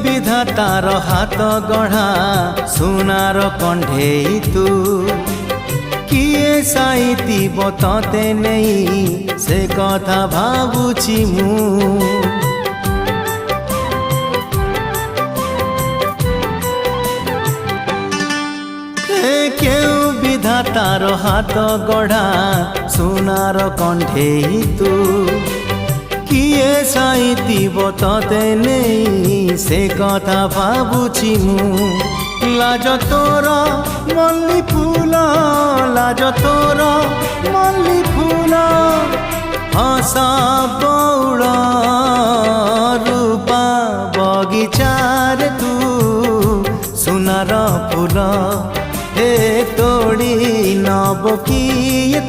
विधातार हाथ गढ़ा सुनार कंढेई तू किए साइतिब तते नहीं से कथा भाबुछि मु केउ विधातार हाथ गढ़ा सुनार कंढेई तू किए साइतिब तते नहीं से कथा भाबुछि मु लाज तोर मल्ली फूल लाज तोर मल्ली फूल हस बौड़ रूपा बगीचार तू सुनार फूल हे तोड़ी नब किए